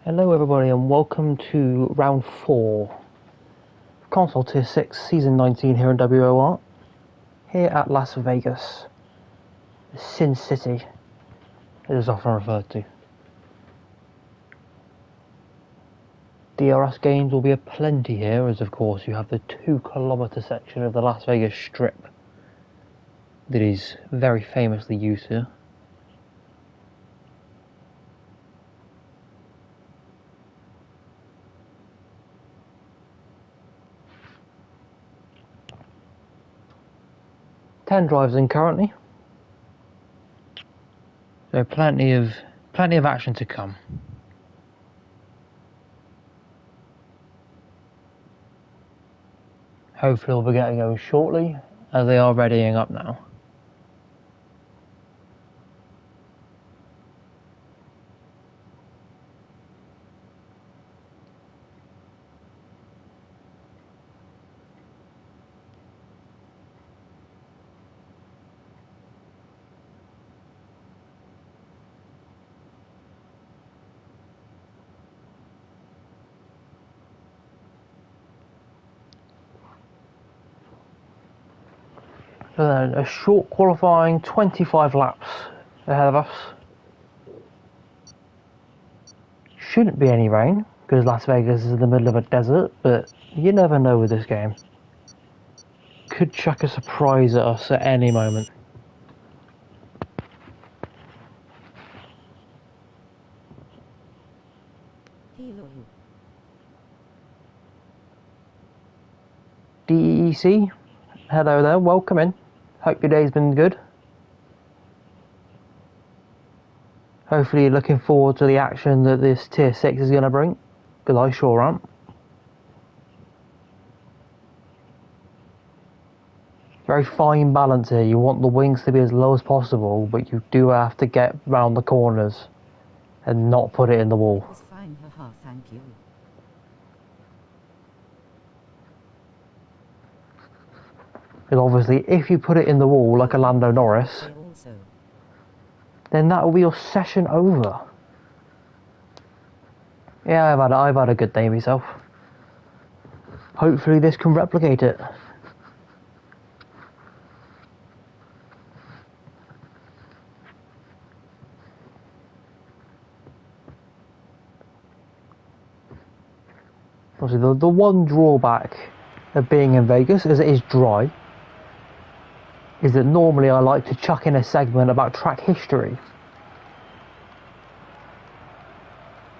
Hello everybody and welcome to round 4 Console Tier 6 Season 19 here in WOR, here at Las Vegas, Sin City, it is often referred to. DRS games will be aplenty here, as of course you have the 2-kilometer section of the Las Vegas Strip that is very famously used here. Ten drives in currently, so plenty of action to come. Hopefully we'll be getting going shortly, as they are readying up now. So then, a short qualifying 25 laps ahead of us. Shouldn't be any rain, because Las Vegas is in the middle of a desert, but you never know with this game. Could chuck a surprise at us at any moment. DEC, hello there, welcome in. Hope your day's been good. Hopefully you're looking forward to the action that this Tier 6 is going to bring, because I sure am. Very fine balance here. You want the wings to be as low as possible, but you do have to get round the corners and not put it in the wall. It's fine, haha, thank you. Because obviously if you put it in the wall like a Lando Norris, then that will be your session over. Yeah, I've had a good day myself. Hopefully this can replicate it. Obviously the one drawback of being in Vegas, as it is dry, is that normally I like to chuck in a segment about track history.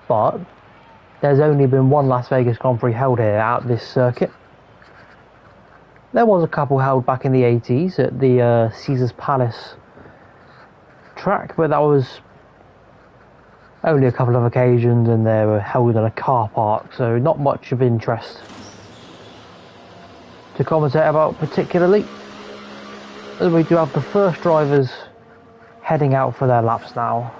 But there's only been one Las Vegas Grand Prix held here at this circuit. There was a couple held back in the 80s at the Caesars Palace track, but that was only a couple of occasions and they were held in a car park, so not much of interest to commentate about particularly. As we do have the first drivers heading out for their laps now.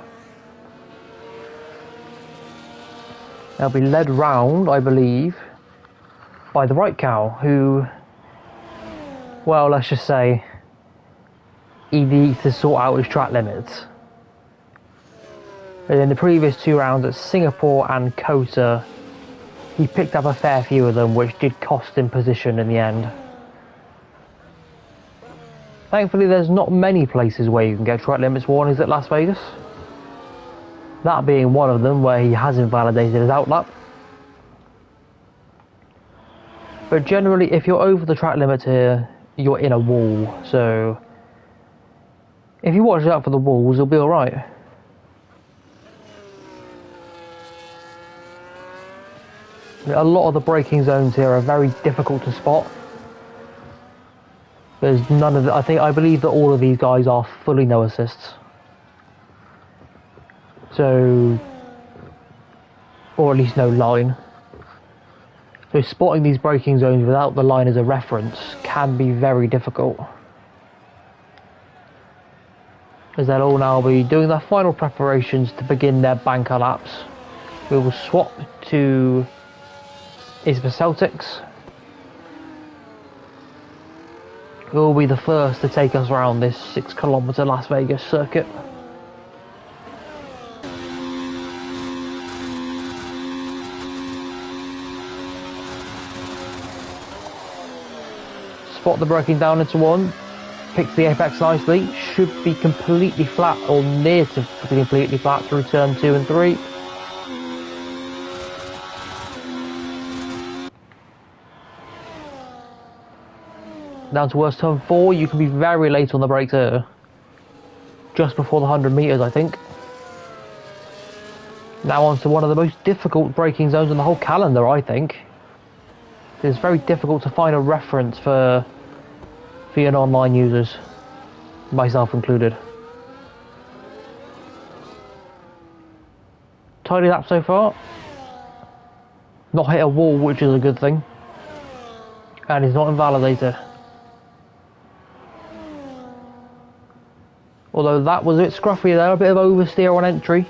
They'll be led round, I believe, by the right cow, who, well, let's just say, he needs to sort out his track limits. But in the previous 2 rounds at Singapore and Kota, he picked up a fair few of them, which did cost him position in the end. Thankfully, there's not many places where you can get track limits warnings at Las Vegas. That being one of them, where he has invalidated his outlap. But generally, if you're over the track limit here, you're in a wall. So if you watch out for the walls, you'll be alright. A lot of the braking zones here are very difficult to spot. There's none of the, I believe that all of these guys are fully no assists. So, or at least no line. So spotting these braking zones without the line as a reference can be very difficult. As they'll all now be doing their final preparations to begin their banker laps. We will swap to Isba Celtics, who will be the first to take us around this 6-kilometer Las Vegas circuit. spot the braking down into one, picks the apex nicely, should be completely flat or near to completely flat through turn 2 and 3. Down towards turn 4, you can be very late on the brakes here. Just before the 100 metres, I think. Now on to one of the most difficult braking zones in the whole calendar, I think. It's very difficult to find a reference for your online users, myself included. Tidy lap so far. Not hit a wall, which is a good thing. And he's not invalidated. Although that was a bit scruffy there, a bit of oversteer on entry.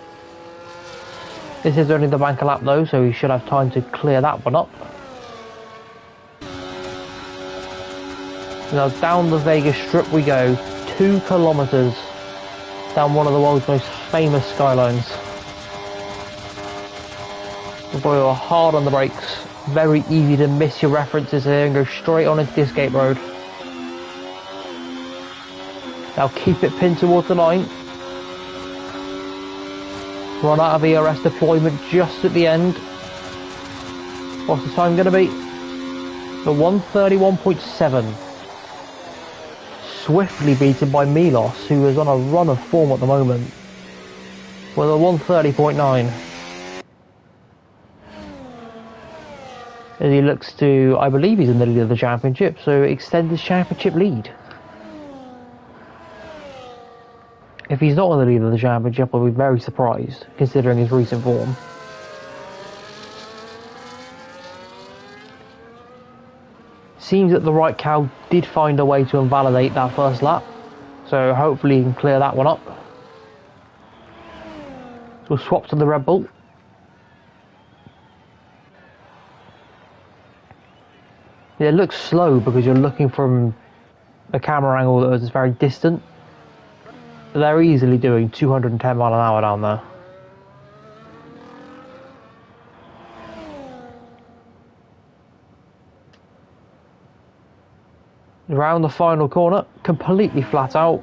This is only the banker lap though, so he should have time to clear that one up. Now down the Vegas Strip we go, 2 kilometers down one of the world's most famous skylines. We are hard on the brakes, very easy to miss your references here and go straight on into the escape road. Now keep it pinned towards the line. Run out of ERS deployment just at the end. What's the time going to be? The 131.7. Swiftly beaten by Milos, who is on a run of form at the moment, with a 130.9. As he looks to, I believe he's in the lead of the championship, so extend his championship lead. If he's not in the lead of the championship, I'll be very surprised, considering his recent form. Seems that the right cow did find a way to invalidate that first lap, so hopefully he can clear that one up. So we'll swap to the Red Bull. Yeah, it looks slow because you're looking from a camera angle that is very distant. They're easily doing 210 mile an hour down there. Around the final corner, completely flat out,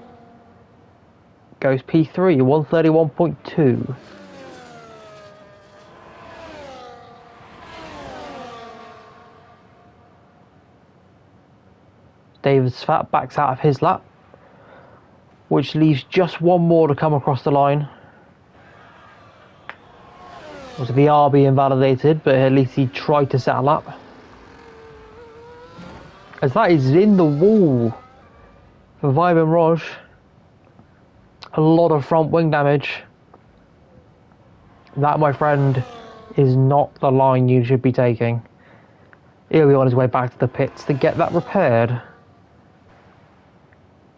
goes P3, 131.2. David Svat backs out of his lap, which leaves just one more to come across the line. Was the RB invalidated, but at least he tried to set a lap. As that is in the wall for Vibe and Roj. A lot of front wing damage. That, my friend, is not the line you should be taking. He'll be on his way back to the pits to get that repaired.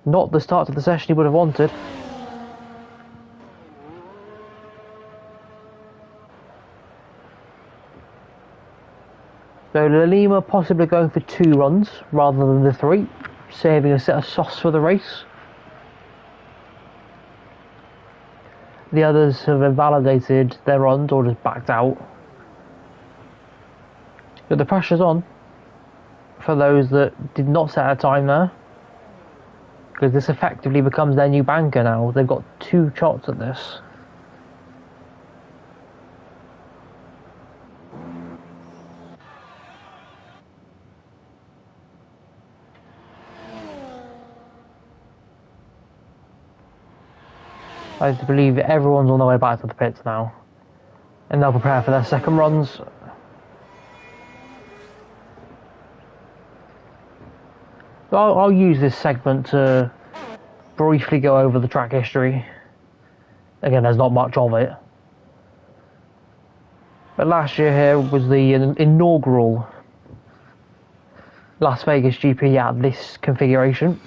Not the start to the session he would have wanted. So Lima possibly going for 2 runs rather than the 3, saving a set of softs for the race. The others have invalidated their runs or just backed out. But the pressure's on for those that did not set a time there, because this effectively becomes their new banker now. They've got 2 shots at this. I believe everyone's on their way back to the pits now, and they'll prepare for their second runs. I'll use this segment to briefly go over the track history. Again, there's not much of it. But last year here was the inaugural Las Vegas GP at this configuration.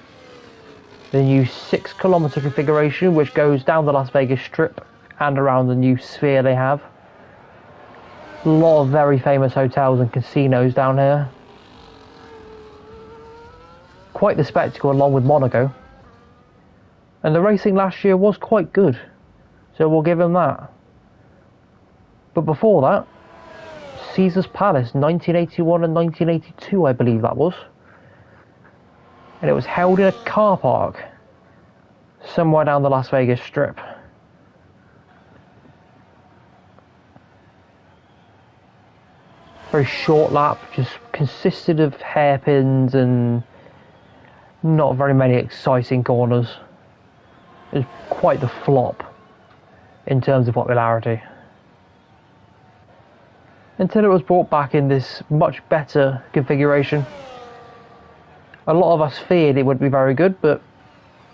The new 6 kilometer configuration, which goes down the Las Vegas Strip and around the new sphere they have. A lot of very famous hotels and casinos down here. Quite the spectacle along with Monaco. And the racing last year was quite good, so we'll give him that. But before that, Caesar's Palace, 1981 and 1982, I believe that was. and it was held in a car park somewhere down the Las Vegas Strip. Very short lap, just consisted of hairpins and not very many exciting corners. It was quite the flop in terms of popularity. Until it was brought back in this much better configuration. A lot of us feared it would be very good, but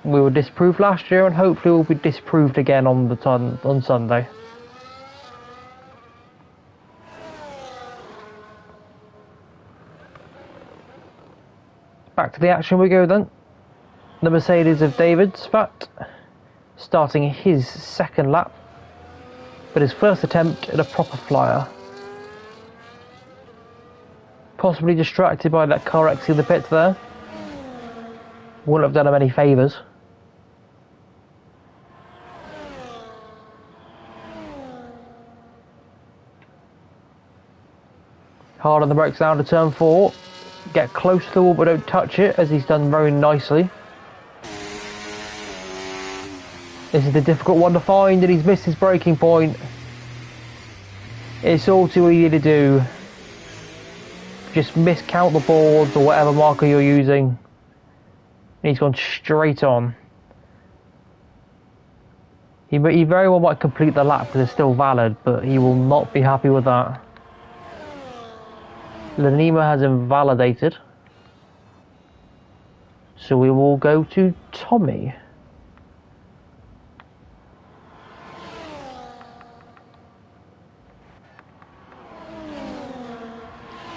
we were disproved last year, and hopefully we'll be disproved again on Sunday. Back to the action we go then. The Mercedes of David Spat starting his second lap, but his first attempt at a proper flyer. Possibly distracted by that car exiting the pits there. Wouldn't have done him any favours. Hard on the brakes down to turn 4. Get close to the wall but don't touch it, as he's done very nicely. This is the difficult one to find, and he's missed his braking point. It's all too easy to do. Just miscount the boards or whatever marker you're using. And he's gone straight on. He very well might complete the lap because it's still valid, but he will not be happy with that. Lanima has invalidated. So we will go to Tommy.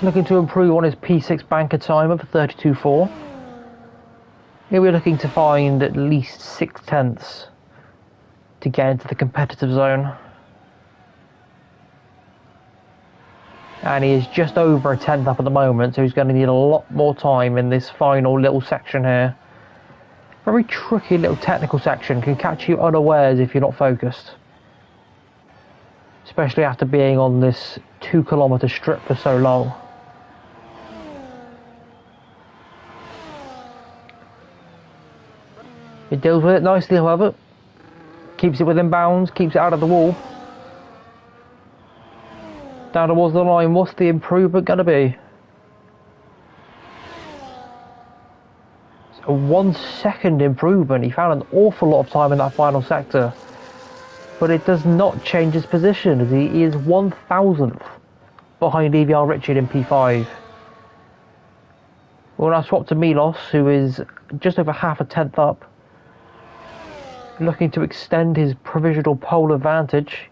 Looking to improve on his P6 banker timer for 32.4. Here we're looking to find at least 6/10 to get into the competitive zone. And he is just over a 10th up at the moment, so he's going to need a lot more time in this final little section here. Very tricky little technical section, can catch you unawares if you're not focused. Especially after being on this 2-kilometre strip for so long. He deals with it nicely, however. Keeps it within bounds, keeps it out of the wall. Down towards the line, what's the improvement going to be? It's a 1 second improvement. He found an awful lot of time in that final sector. But it does not change his position, as he is 1,000th behind EVR Richard in P5. We'll now swap to Milos, who is just over half a 10th up. Looking to extend his provisional pole advantage.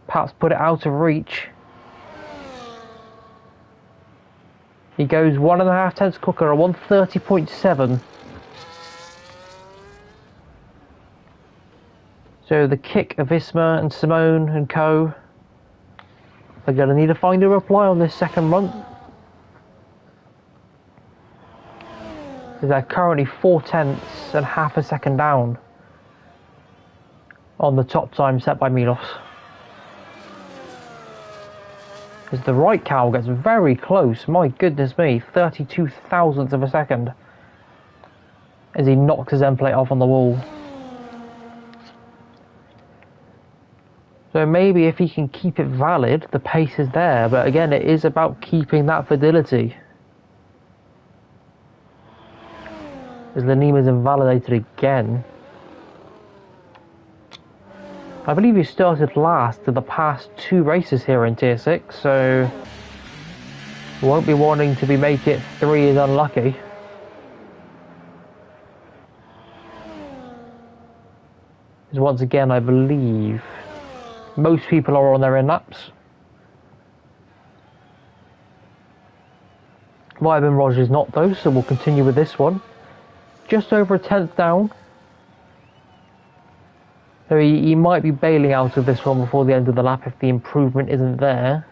Perhaps put it out of reach. He goes 1.5 tenths quicker, a 130.7. So the kick of Isma and Simone and co are going to need to find a reply on this second run. They're currently 4/10 and half a second down on the top time set by Milos. As the right cowl gets very close, my goodness me, 32 thousandths of a second as he knocks his end plate off on the wall. So maybe if he can keep it valid, the pace is there, but again it is about keeping that fidelity. As Lanima's invalidated again. I believe he started last in the past 2 races here in Tier 6, so won't be wanting to make it 3 is unlucky. Because once again, I believe most people are on their in laps. Wyman Rogers not though, so we'll continue with this one. Just over a 10th down. So he might be bailing out of this one before the end of the lap if the improvement isn't there.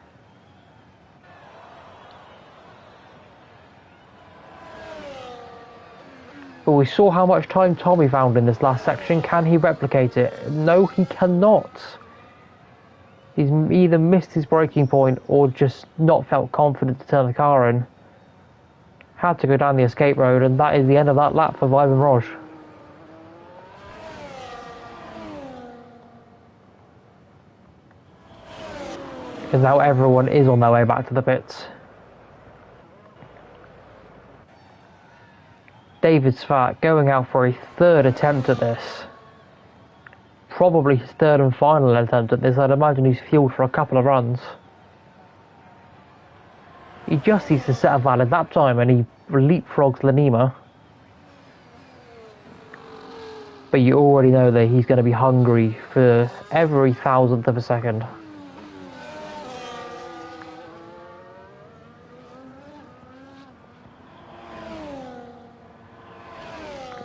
But we saw how much time Tommy found in this last section. Can he replicate it? No, he cannot. He's either missed his braking point or just not felt confident to turn the car in. Had to go down the escape road, and that is the end of that lap for Vive and Roj. Because now everyone is on their way back to the pits. David Svart going out for a third attempt at this. Probably his third and final attempt at this. I'd imagine he's fueled for a couple of runs. He just needs to set a valid lap time and he leapfrogs Lanima. But you already know that he's going to be hungry for every thousandth of a second.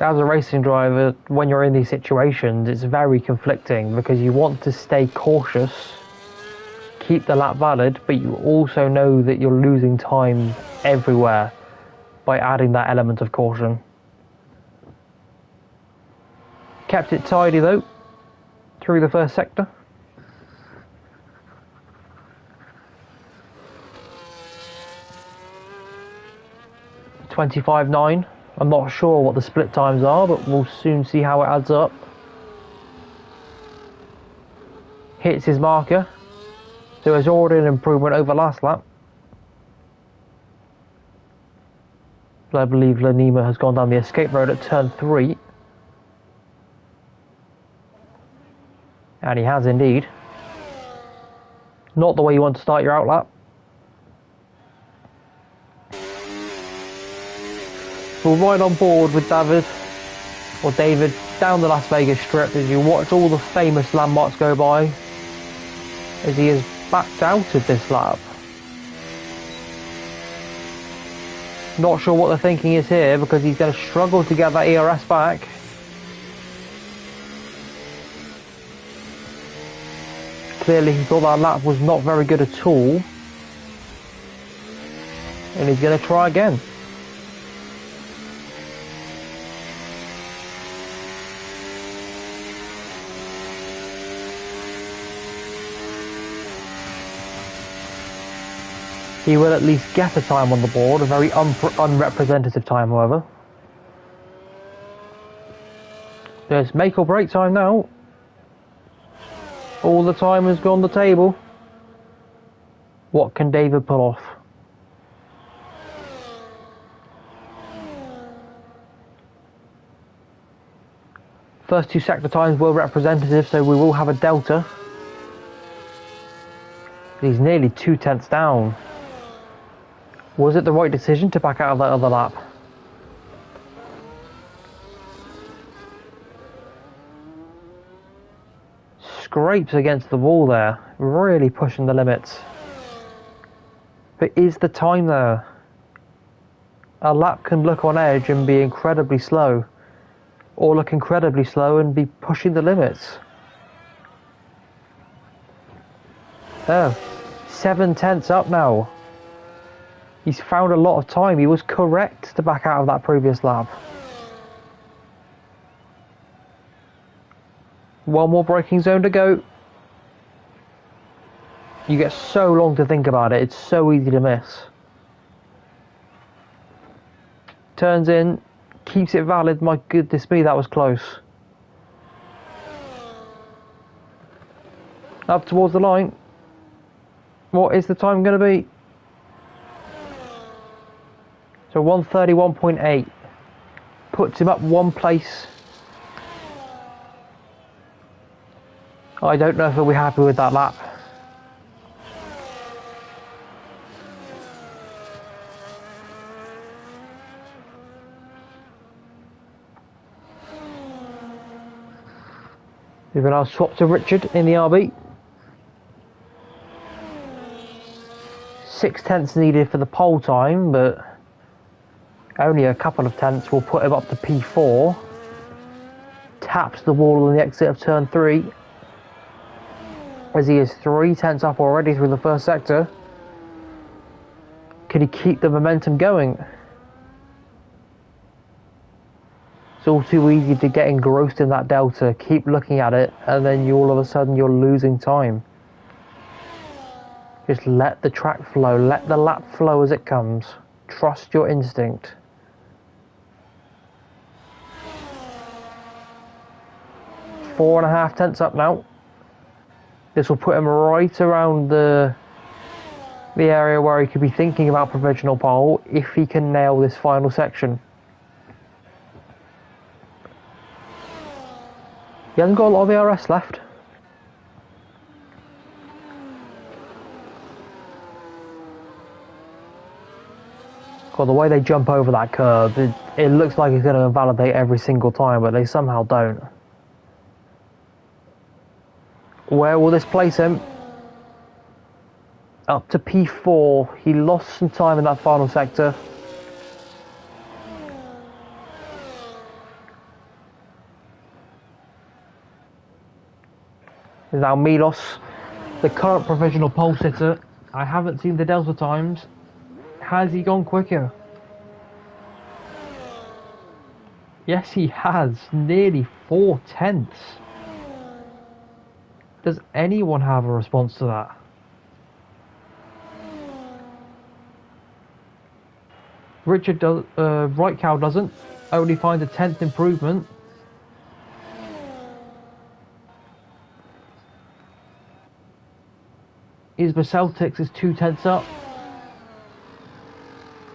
As a racing driver, when you're in these situations, it's very conflicting because you want to stay cautious, keep the lap valid, but you also know that you're losing time everywhere by adding that element of caution. Kept it tidy though, through the first sector. .25.9. I'm not sure what the split times are, but we'll soon see how it adds up. Hits his marker, so it's already an improvement over last lap. I believe Lanima has gone down the escape road at turn 3. And he has indeed. Not the way you want to start your outlap. We're right on board with David down the Las Vegas Strip as you watch all the famous landmarks go by as he is backed out of this lap. Not sure what the thinking is here because he's going to struggle to get that ERS back. Clearly he thought that lap was not very good at all. And he's going to try again. He will at least get a time on the board, a very unrepresentative time however. There's make or break time now. All the time has gone on the table. What can David pull off? First two sector times were representative, so we will have a delta. He's nearly 2 tenths down. Was it the right decision to back out of that other lap? Scrapes against the wall there, really pushing the limits. But is the time there? A lap can look on edge and be incredibly slow, or look incredibly slow and be pushing the limits. Oh, 7 tenths up now. He's found a lot of time. He was correct to back out of that previous lap. One more braking zone to go. You get so long to think about it. It's so easy to miss. Turns in, keeps it valid. My goodness me, that was close. Up towards the line. What is the time going to be? So 1:31.8 puts him up one place. I don't know if he'll be happy with that lap. We've now swapped to Richard in the RB. 6 tenths needed for the pole time, but only a couple of tenths will put him up to P4. Taps the wall on the exit of turn 3. As he is 3 tenths up already through the first sector. Can he keep the momentum going? It's all too easy to get engrossed in that delta, keep looking at it, and then all of a sudden you're losing time. Just let the track flow, let the lap flow as it comes. Trust your instinct. Four and a half tenths up now. This will put him right around the area where he could be thinking about provisional pole if he can nail this final section. He hasn't got a lot of ERS left. God, the way they jump over that curve, it looks like it's going to invalidate every single time, but they somehow don't. Where will this place him? Up to P4. He lost some time in that final sector. Is now Milos, the current provisional pole sitter. I haven't seen the delta times. Has he gone quicker? Yes, he has. Nearly 4 tenths. Does anyone have a response to that? Richard does. Right cow doesn't. Only finds a 10th improvement. His Celtics is 2 tenths up.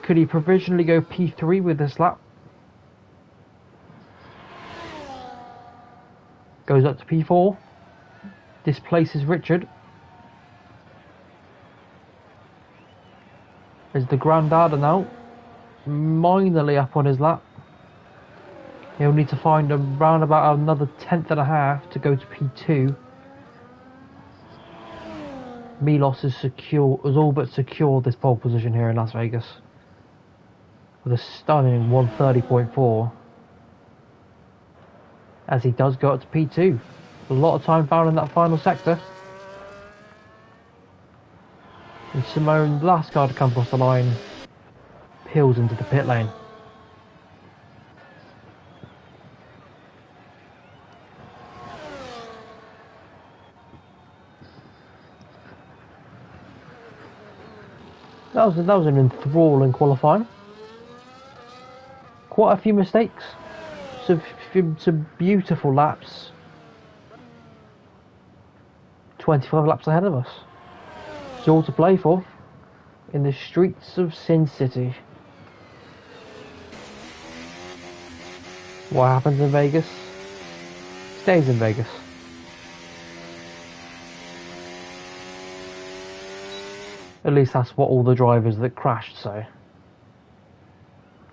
Could he provisionally go P3 with this lap? Goes up to P4. Displaces Richard. There's the Grandada now. Minorly up on his lap. He'll need to find around about another 10th and a half to go to P2. Milos is all but secured this pole position here in Las Vegas with a stunning 130.4 as he does go up to P2. A lot of time found in that final sector. And Simone, the last car to come across the line, peels into the pit lane. That was an enthralling qualifying. Quite a few mistakes. Some beautiful laps. 25 laps ahead of us. It's all to play for in the streets of Sin City. What happens in Vegas stays in Vegas. At least that's what all the drivers that crashed say.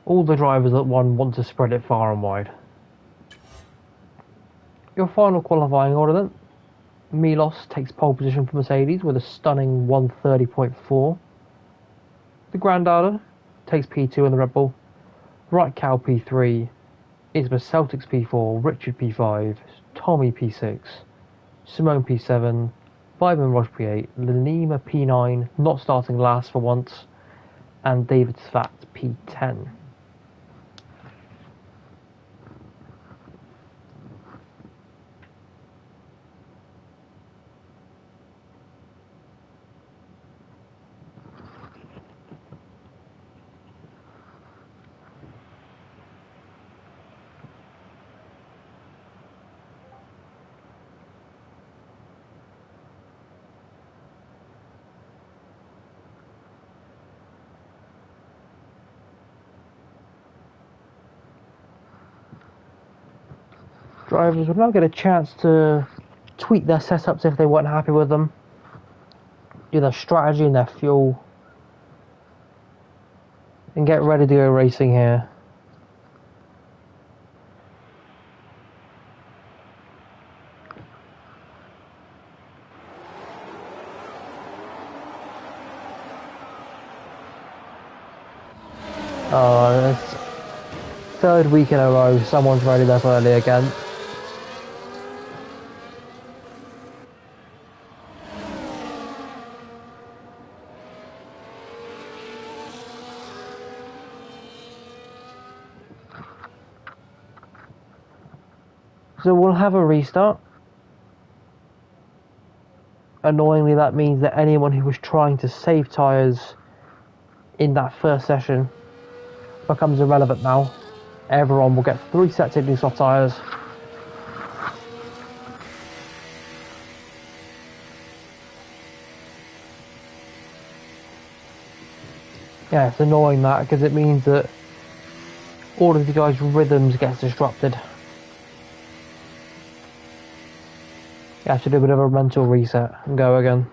All the drivers that won want to spread it far and wide. Your final qualifying order then. Milos takes pole position for Mercedes with a stunning 130.4. The Grandada takes P2 in the Red Bull. Right Cow P3. Isma Celtics P4. Richard P5. Tommy P6. Simone P7. Vibe and Roche P8, Lenima P9, not starting last for once, and David Svat P10. Drivers would now get a chance to tweak their setups if they weren't happy with them, do their strategy and their fuel, and get ready to go racing here. It's third week in a row, someone's ready up early again. So we'll have a restart. Annoyingly, that means that anyone who was trying to save tyres in that first session becomes irrelevant now. Everyone will get 3 sets of new soft tyres. Yeah, it's annoying that, because it means that all of the guys' rhythms gets disrupted. You have to do a bit of a mental reset and go again.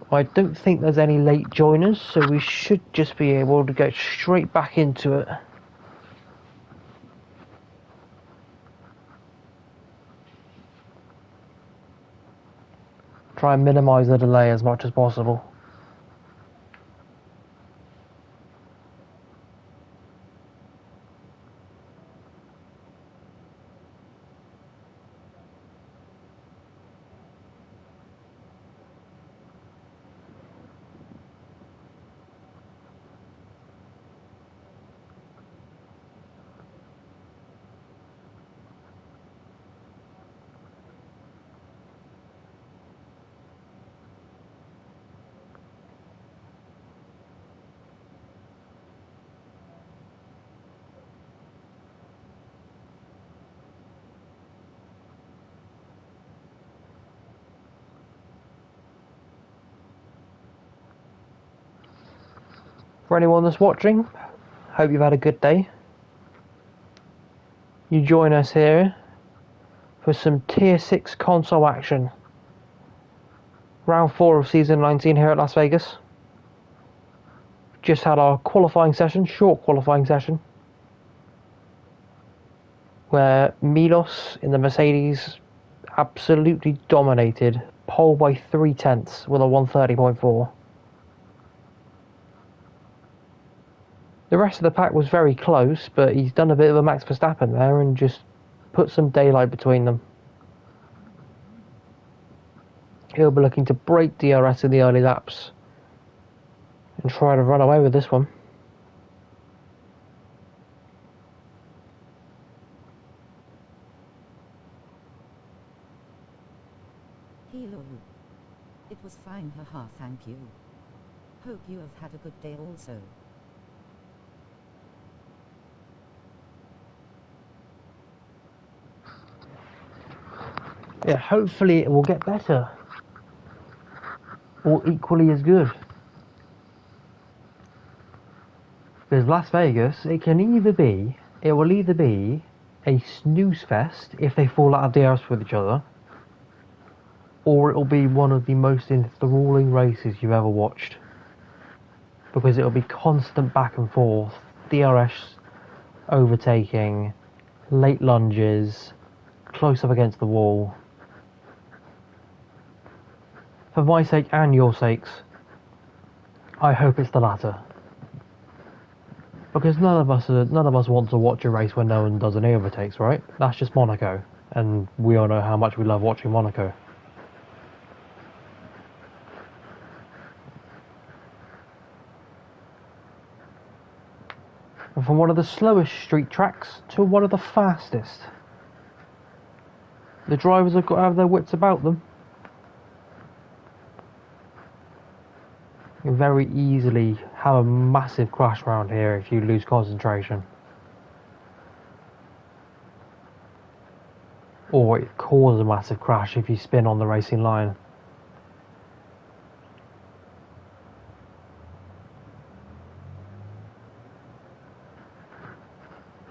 I don't think there's any late joiners, so we should just be able to go straight back into it. Try and minimise the delay as much as possible. For anyone that's watching, hope you've had a good day. You join us here for some Tier 6 console action. Round 4 of Season 19 here at Las Vegas. Just had our qualifying session, short qualifying session, where Milos in the Mercedes absolutely dominated, pole by 3/10 with a 130.4. The rest of the pack was very close, but he's done a bit of a Max Verstappen there and just put some daylight between them. He'll be looking to break DRS in the early laps and try to run away with this one. Hello. It was fine, haha, thank you. Hope you have had a good day also. Yeah, hopefully it will get better. Or equally as good. Because Las Vegas, it will either be a snooze fest if they fall out of DRS with each other, or it'll be one of the most enthralling races you've ever watched. Because it'll be constant back and forth, DRS overtaking, late lunges, close up against the wall. For my sake and your sakes, I hope it's the latter. Because none of us want to watch a race where no one does any overtakes, right? That's just Monaco, and we all know how much we love watching Monaco. And from one of the slowest street tracks to one of the fastest. The drivers have got to have their wits about them. You can very easily have a massive crash around here if you lose concentration. Or it causes a massive crash if you spin on the racing line.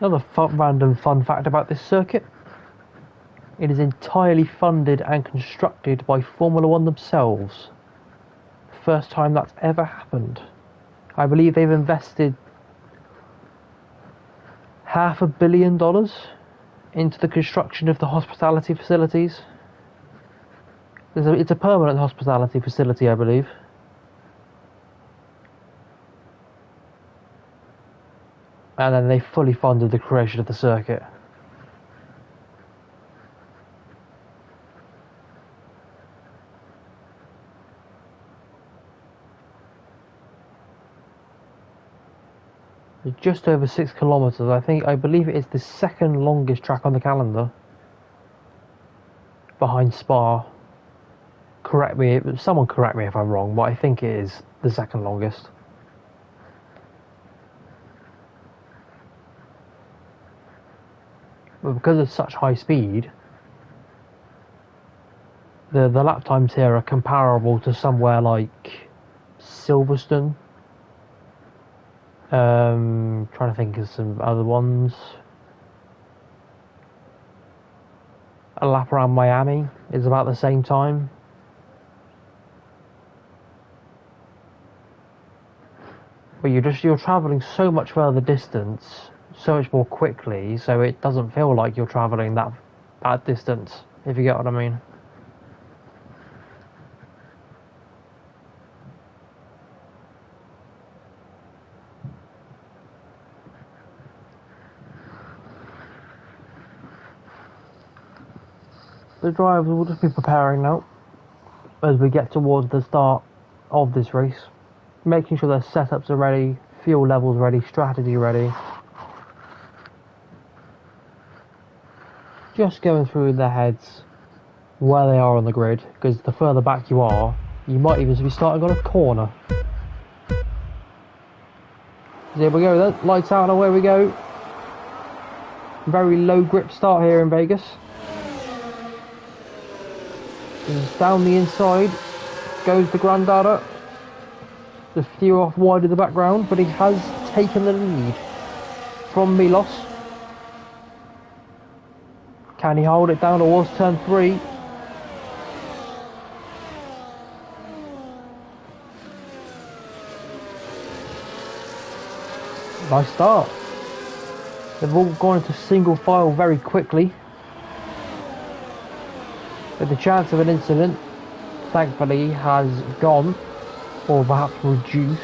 Another random fun fact about this circuit. It is entirely funded and constructed by Formula One themselves. First time that's ever happened. I believe they've invested $500 million into the construction of the hospitality facilities. It's a permanent hospitality facility, I believe. And then they fully funded the creation of the circuit. It's just over 6 kilometers. I believe it is the second longest track on the calendar, behind Spa. Someone correct me if I'm wrong, but I think it is the second longest. But because of such high speed, the lap times here are comparable to somewhere like Silverstone. Trying to think of some other ones. A lap around Miami is about the same time. But you're travelling so much further distance, so much more quickly, so it doesn't feel like you're travelling that distance, if you get what I mean. The drivers will just be preparing now as we get towards the start of this race, making sure their setups are ready, fuel levels ready, strategy ready. Just going through their heads where they are on the grid, because the further back you are, you might even be starting on a corner. There we go then, lights out and away we go. Very low grip start here in Vegas. Down the inside goes the Grandada. The few off wide in the background, but he has taken the lead from Milos. Can he hold it down towards turn 3? Nice start. They've all gone into single file very quickly. But the chance of an incident, thankfully, has gone, or perhaps reduced.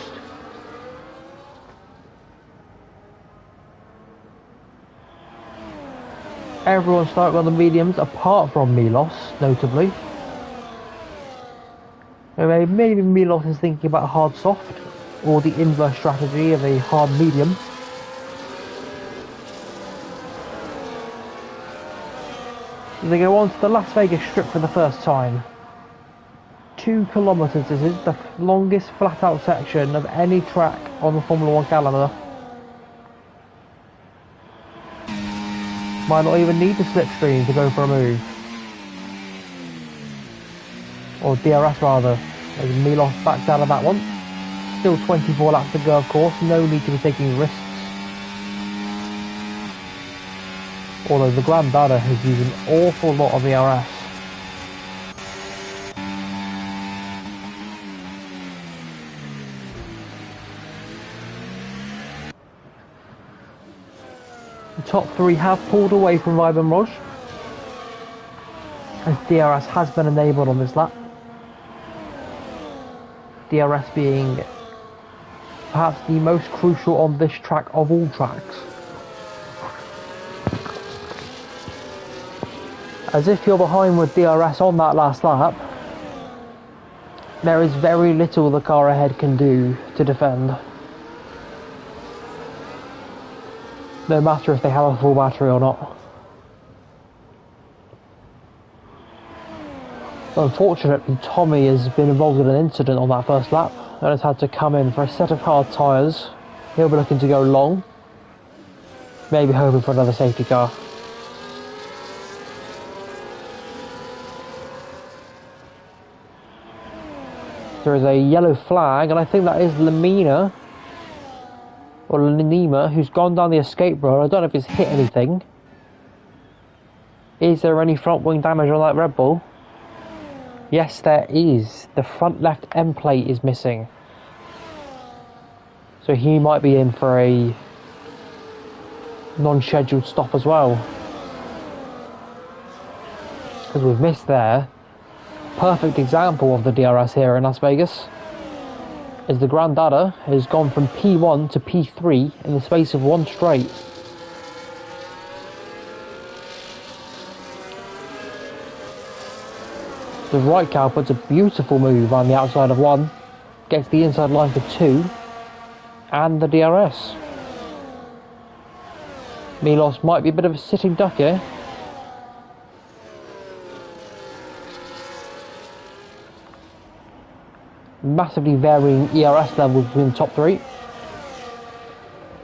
Everyone's starting on the mediums, apart from Milos, notably. Maybe Milos is thinking about a hard soft, or the inverse strategy of a hard medium. They go on to the Las Vegas Strip for the first time. 2 kilometers, this is the longest flat out section of any track on the Formula 1 calendar. Might not even need the slipstream to go for a move. Or DRS rather, as Milos backed out of that one. Still 24 laps to go of course, no need to be taking risks. Although the Grandada has used an awful lot of DRS. The top 3 have pulled away from Vibe Roj, as DRS has been enabled on this lap. DRS being perhaps the most crucial on this track of all tracks. As if you're behind with DRS on that last lap, there is very little the car ahead can do to defend. No matter if they have a full battery or not. Unfortunately, Tommy has been involved in an incident on that first lap and has had to come in for a set of hard tyres. He'll be looking to go long, maybe hoping for another safety car. There is a yellow flag, and I think that is Lamina. Or Nima, who's gone down the escape road. I don't know if it's hit anything. Is there any front wing damage on that Red Bull? Yes, there is. The front left end plate is missing. So he might be in for a non-scheduled stop as well. Because we've missed there. Perfect example of the DRS here in Las Vegas is the Grandada has gone from P1 to P3 in the space of one straight. The right cow puts a beautiful move on the outside of one, gets the inside line for two, and the DRS. Milos might be a bit of a sitting duck here. Massively varying ERS levels between the top three.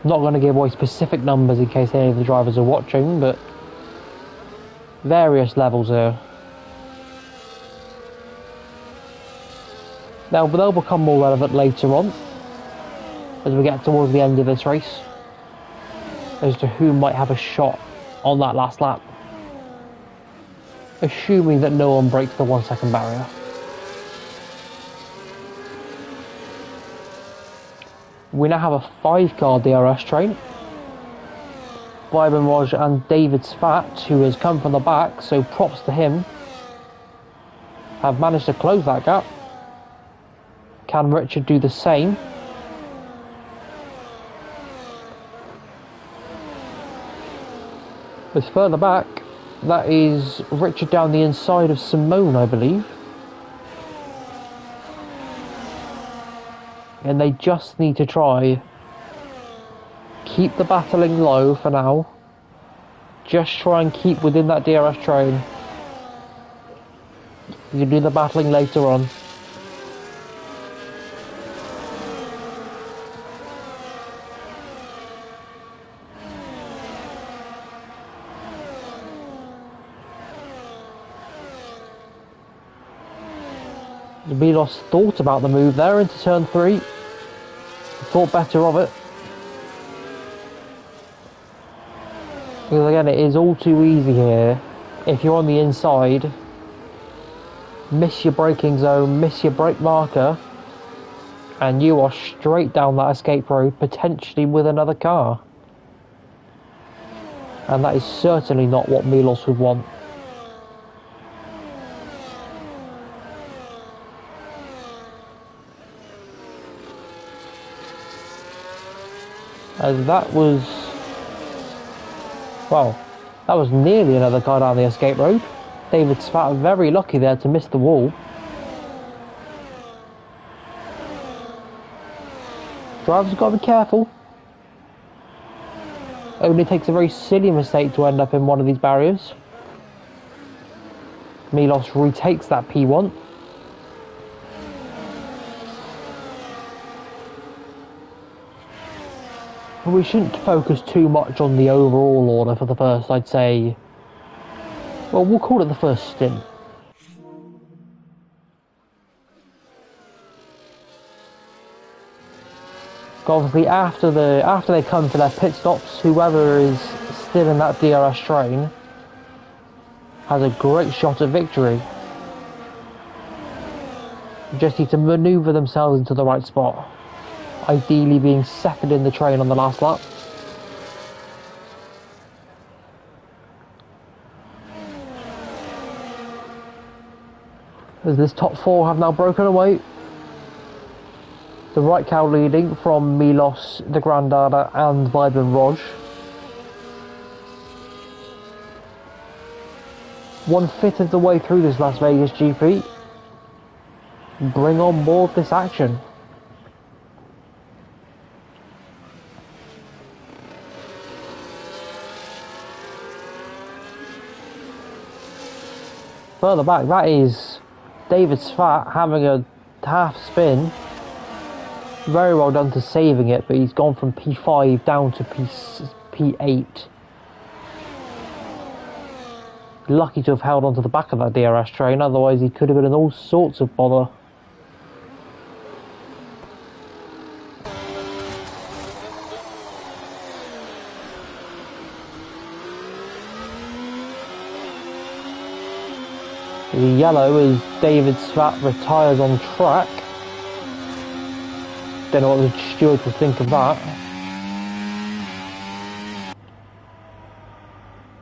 Not going to give away specific numbers in case any of the drivers are watching, but various levels here. They'll become more relevant later on as we get towards the end of this race as to who might have a shot on that last lap, assuming that no one breaks the 1 second barrier. We now have a 5-car DRS train. Viben Raj and David Svat, who has come from the back, so props to him, have managed to close that gap. Can Richard do the same? As further back, that is Richard down the inside of Simone, I believe. And they just need to try keep the battling low for now. Just try and keep within that DRS train. You can do the battling later on. Milos thought about the move there into turn 3. Thought better of it. Because again, it is all too easy here. If you're on the inside, miss your braking zone, miss your brake marker, and you are straight down that escape road, potentially with another car. And that is certainly not what Milos would want. As that was, well, that was nearly another car down the escape road. David Svat very lucky there to miss the wall. Drivers have got to be careful. Only takes a very silly mistake to end up in one of these barriers. Milos retakes that P1. We shouldn't focus too much on the overall order for the first, I'd say, well, we'll call it the first stint. Obviously, after they come to their pit stops, whoever is still in that DRS train has a great shot at victory. Just need to manoeuvre themselves into the right spot. Ideally being second in the train on the last lap. As this top 4 have now broken away. The right cow leading from Milos, the Grandada and Viben Raj. 1/5 of the way through this Las Vegas GP. Bring on board this action. Further back, that is David Svat having a half spin. Very well done to saving it, but he's gone from P5 down to P8. Lucky to have held onto the back of that DRS train, otherwise he could have been in all sorts of bother. The yellow is David Svat retires on track. Don't know what the stewards will think of that.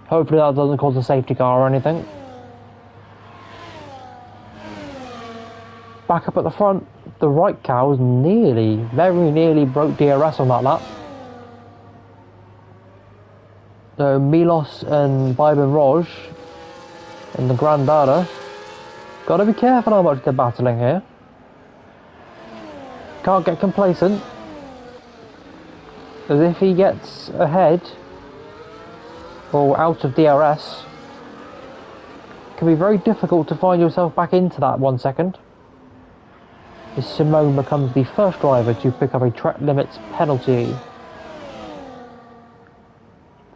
Hopefully that doesn't cause a safety car or anything. Back up at the front, the right cows very nearly broke DRS on that lap. So Milos and Bibin Roj and the Grandada, gotta be careful how much they're battling here. Can't get complacent, as if he gets ahead or out of DRS, it can be very difficult to find yourself back into that 1 second. As Simone becomes the first driver to pick up a track limits penalty.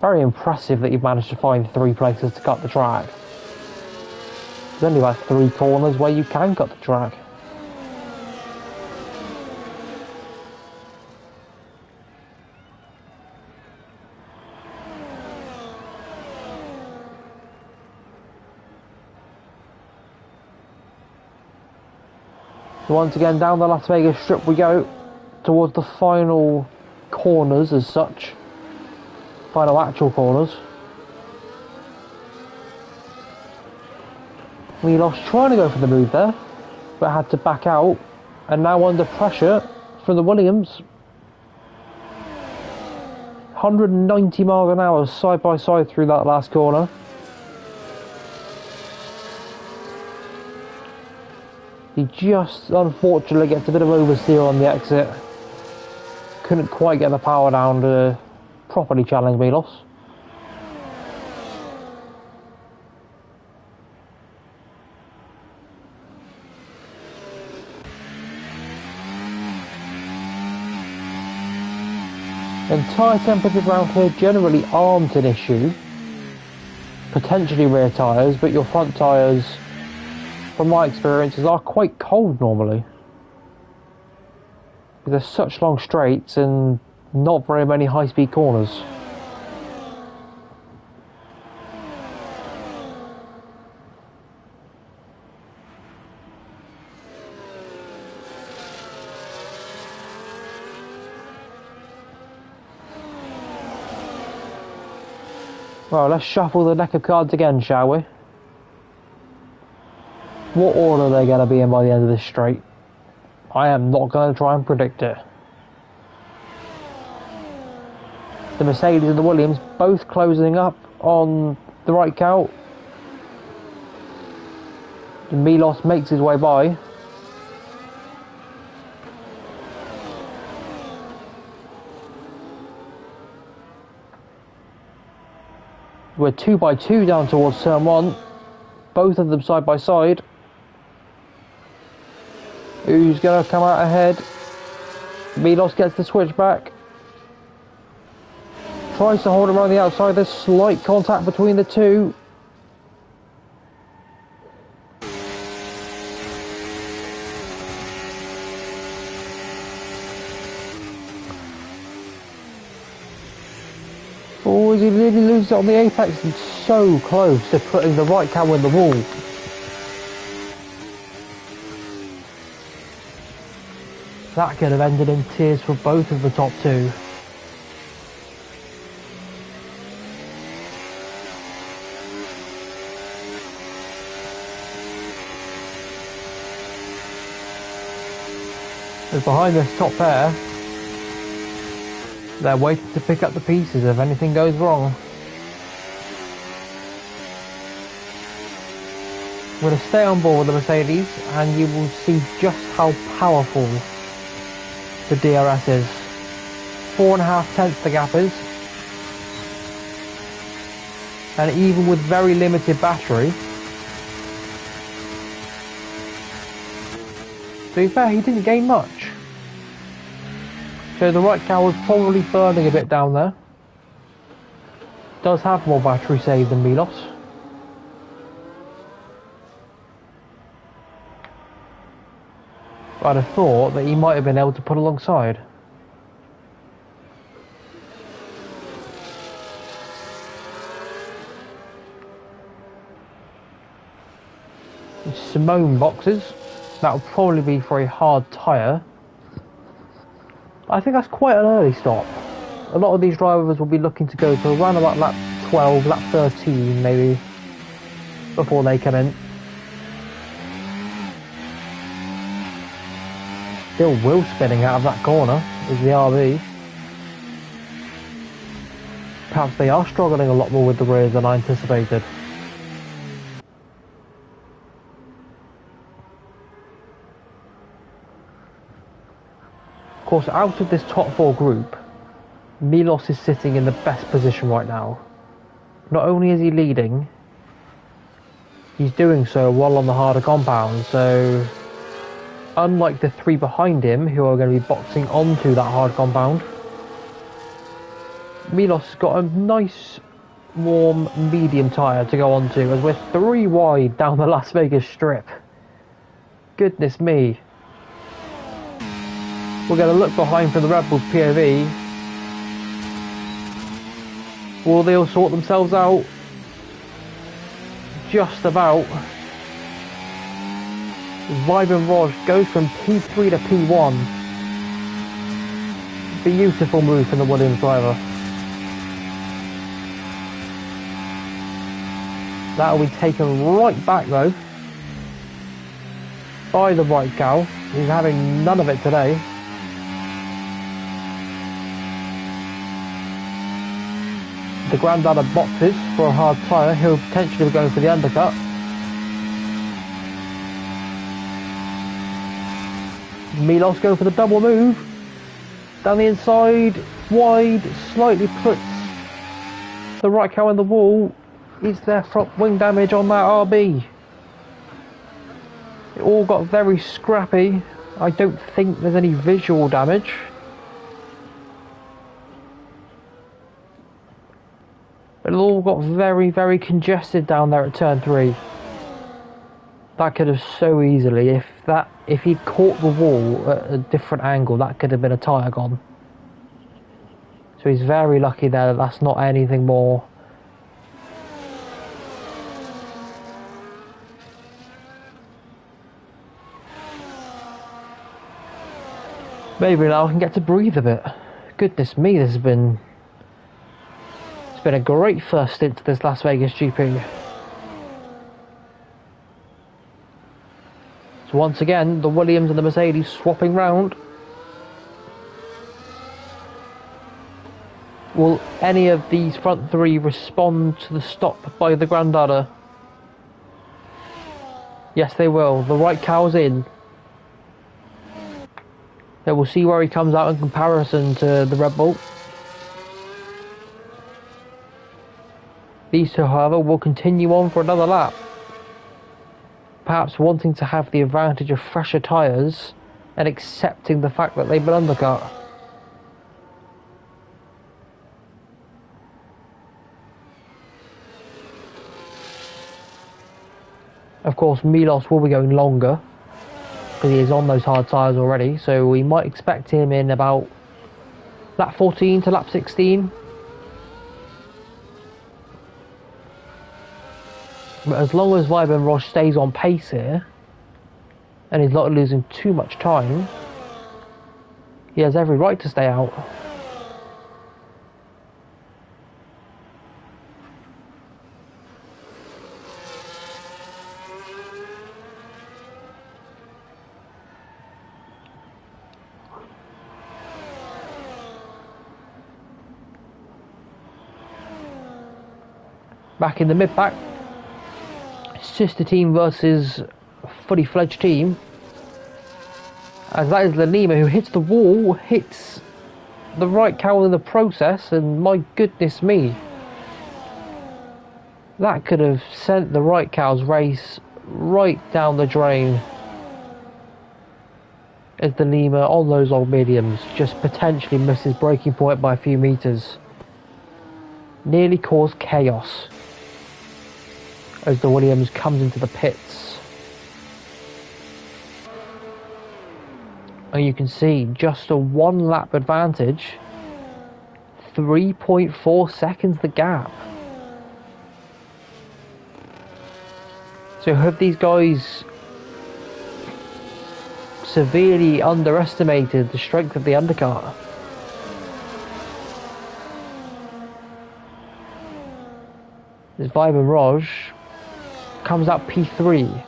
Very impressive that you've managed to find 3 places to cut the track. There's only about 3 corners where you can cut the track. So once again, down the Las Vegas Strip we go, towards the final corners as such. Final actual corners. Milos trying to go for the move there, but had to back out, and now under pressure from the Williams. 190 miles an hour side by side through that last corner. He just unfortunately gets a bit of oversteer on the exit. Couldn't quite get the power down to properly challenge Milos. And tyre temperatures around here generally aren't an issue. Potentially rear tyres, but your front tyres, from my experiences, are quite cold normally. There's such long straights and not very many high-speed corners. Well, let's shuffle the deck of cards again, shall we? What order are they going to be in by the end of this straight? I am not going to try and predict it. The Mercedes and the Williams both closing up on the right cow. Milos makes his way by. We're 2 by 2 down towards turn 1. Both of them side by side. Who's going to come out ahead? Milos gets the switch back. Tries to hold him around the outside. There's slight contact between the two. Oh, he really loses it on the apex and so close to putting the right cow in the wall. That could have ended in tears for both of the top two. As behind this top pair, they're waiting to pick up the pieces if anything goes wrong. I'm going to stay on board with the Mercedes and you will see just how powerful the DRS is. 4.5 tenths the gap is. And even with very limited battery, to be fair, he didn't gain much. So the right cow was probably burning a bit down there. Does have more battery save than Milos. But I'd have thought that he might have been able to put alongside. Simone boxes. That will probably be for a hard tyre. I think that's quite an early stop. A lot of these drivers will be looking to go to around about lap 12, lap 13 maybe, before they come in. Still wheel spinning out of that corner is the RB. Perhaps they are struggling a lot more with the rears than I anticipated. Of course, out of this top 4 group, Milos is sitting in the best position right now. Not only is he leading, he's doing so while on the harder compound, so unlike the 3 behind him who are going to be boxing onto that hard compound, Milos has got a nice warm medium tyre to go onto as we're 3 wide down the Las Vegas strip. Goodness me. We're going to look behind from the Red Bull's POV. Will they all sort themselves out? Just about. Vibe Raj goes from P3 to P1. Beautiful move from the Williams driver. That will be taken right back though by the right cow. He's having none of it today. The granddad boxes for a hard tyre. He'll potentially be going for the undercut. Milos going for the double move. Down the inside, wide, slightly puts the right cow in the wall. Is there front wing damage on that RB? It all got very scrappy. I don't think there's any visual damage. But it all got very, very congested down there at turn 3. That could have so easily, if he'd caught the wall at a different angle, that could have been a tyre gone. So he's very lucky there that that's not anything more. Maybe now I can get to breathe a bit. Goodness me, it's been a great first stint to this Las Vegas GP. So once again, the Williams and the Mercedes swapping round. Will any of these front 3 respond to the stop by the granddadder? Yes, they will. The right cow's in. So we'll see where he comes out in comparison to the Red Bull. These two, however, will continue on for another lap. Perhaps wanting to have the advantage of fresher tyres and accepting the fact that they've been undercut. Of course, Milos will be going longer because he is on those hard tyres already, so we might expect him in about lap 14 to lap 16. But as long as Vibe Roche stays on pace here and he's not losing too much time, he has every right to stay out. Back in the mid-pack, sister team versus fully fledged team, as that is Lanima who hits the wall, hits the right cow in the process, and my goodness me, that could have sent the right cow's race right down the drain, as the Lima on those old mediums just potentially misses braking point by a few meters. Nearly caused chaos as the Williams comes into the pits. And you can see just a 1 lap advantage, 3.4 seconds the gap. So have these guys severely underestimated the strength of the undercar? This Vibe and Raj comes out P3.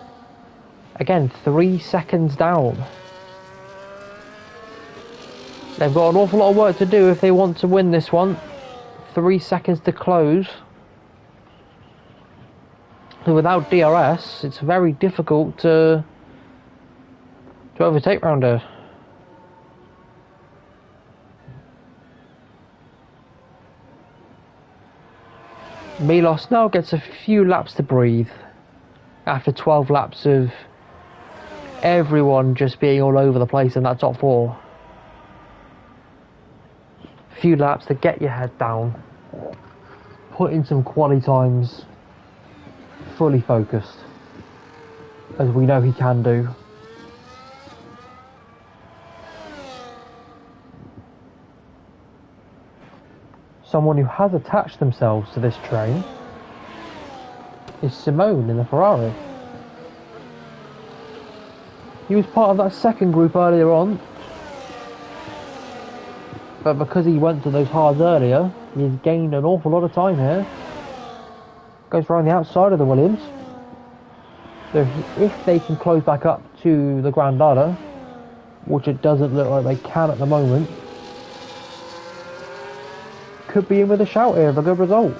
Again, 3 seconds down. They've got an awful lot of work to do if they want to win this one. 3 seconds to close. So without DRS, it's very difficult to overtake round here. Milos now gets a few laps to breathe after 12 laps of everyone just being all over the place in that top 4. A few laps to get your head down, put in some quali times, fully focused, as we know he can do. Someone who has attached themselves to this train is Simone in the Ferrari. He was part of that second group earlier on, but because he went to those hards earlier, he's gained an awful lot of time here. Goes around the outside of the Williams. So if they can close back up to the Grand Ladder, which it doesn't look like they can at the moment, could be in with a shout here of a good result.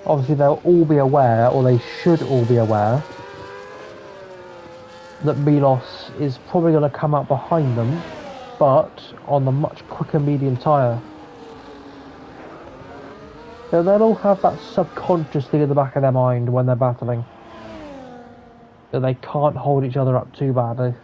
Obviously they'll all be aware, or they should all be aware, that Milos is probably going to come out behind them, but on the much quicker medium tyre. So they'll all have that subconsciously in the back of their mind when they're battling, that they can't hold each other up too badly.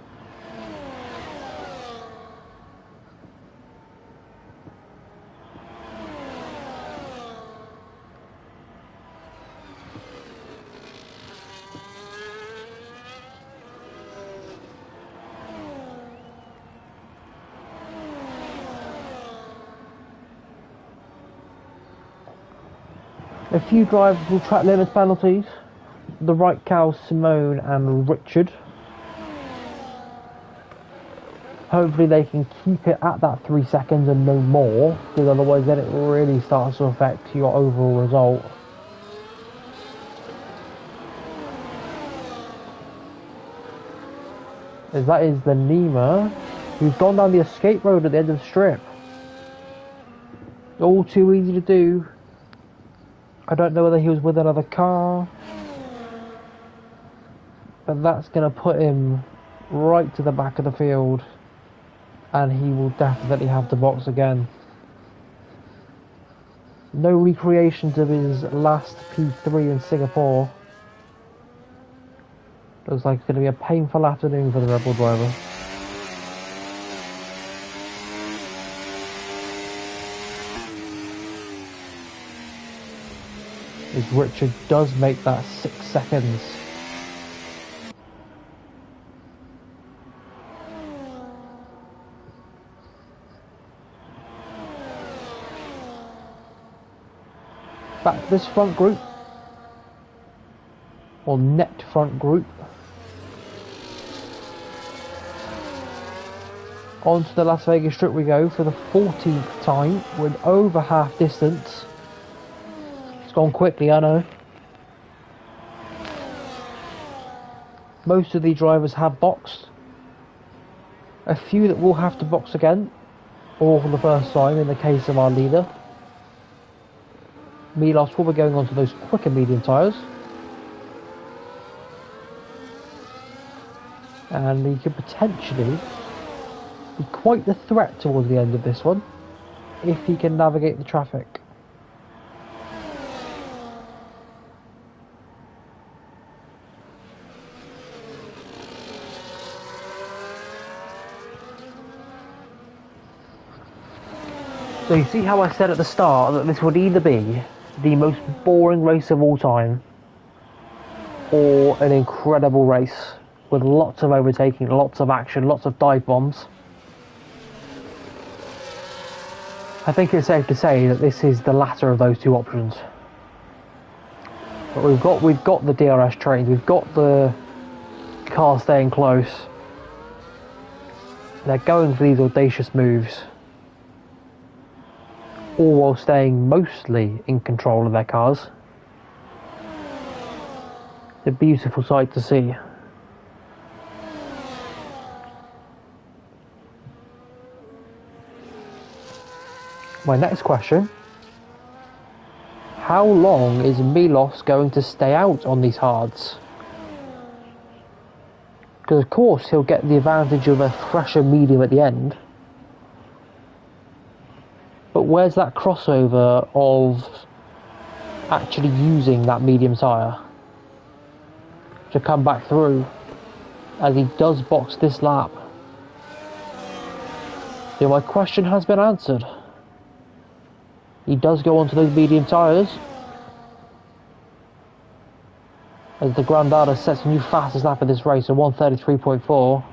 A few drivers will track limits penalties. The right cow, Simone and Richard. Hopefully they can keep it at that 3 seconds and no more, because otherwise then it really starts to affect your overall result. As that is the Nima, who's gone down the escape road at the end of the strip. All too easy to do. I don't know whether he was with another car, but that's going to put him right to the back of the field, and he will definitely have to box again. No recreations of his last P3 in Singapore. Looks like it's going to be a painful afternoon for the Rebel driver. As Richard does make that 6 seconds. Back to this front group, or net front group. Onto the Las Vegas Strip we go for the 14th time. We're over half distance. It's gone quickly, I know. Most of the drivers have boxed. A few that will have to box again, or for the first time in the case of our leader. Milos will be going on to those quicker medium tyres. And he could potentially be quite the threat towards the end of this one, if he can navigate the traffic. So you see how I said at the start that this would either be the most boring race of all time or an incredible race. with lots of overtaking, lots of action, lots of dive bombs. I think it's safe to say that this is the latter of those two options. But we've got the DRS trains, we've got the car staying close. They're going for these audacious moves, all while staying mostly in control of their cars. It's a beautiful sight to see. My next question: how long is Milos going to stay out on these hards? Because of course he'll get the advantage of a fresher medium at the end. But where's that crossover of actually using that medium tyre to come back through, as he does box this lap? So my question has been answered. He does go onto those medium tyres, as the Grandada sets a new fastest lap of this race at 1:33.4,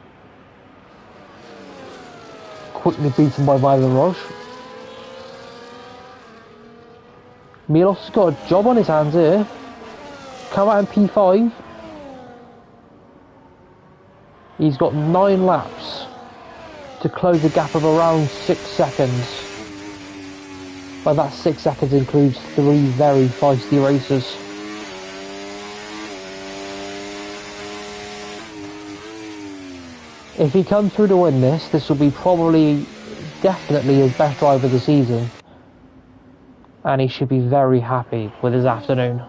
quickly beaten by Violent Roche. Milos has got a job on his hands here. Come out in P5. He's got 9 laps to close a gap of around 6 seconds. But that 6 seconds includes 3 very feisty racers. If he comes through to win this will be probably, definitely his best drive of the season. And he should be very happy with his afternoon.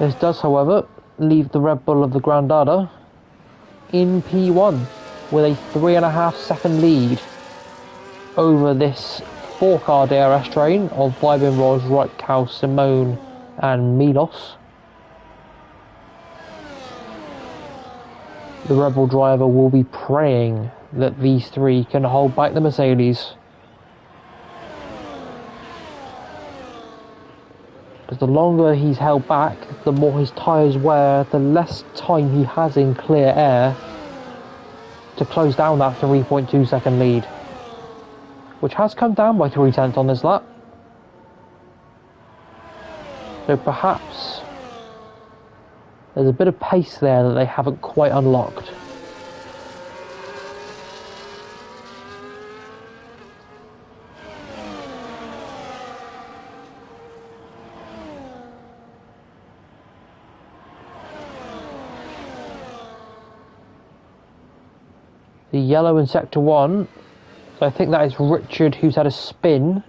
This does, however, leave the Red Bull of the Grandada in P1 with a 3.5 second lead over this 4-car DRS train of Vibin Roz, Rutkow, Simone and Milos. The Red Bull driver will be praying that these 3 can hold back the Mercedes. Because the longer he's held back, the more his tyres wear, the less time he has in clear air to close down that 3.2 second lead, which has come down by 0.3 on this lap. So perhaps there's a bit of pace there that they haven't quite unlocked. The yellow in sector 1, so I think that is Richard, who's had a spin.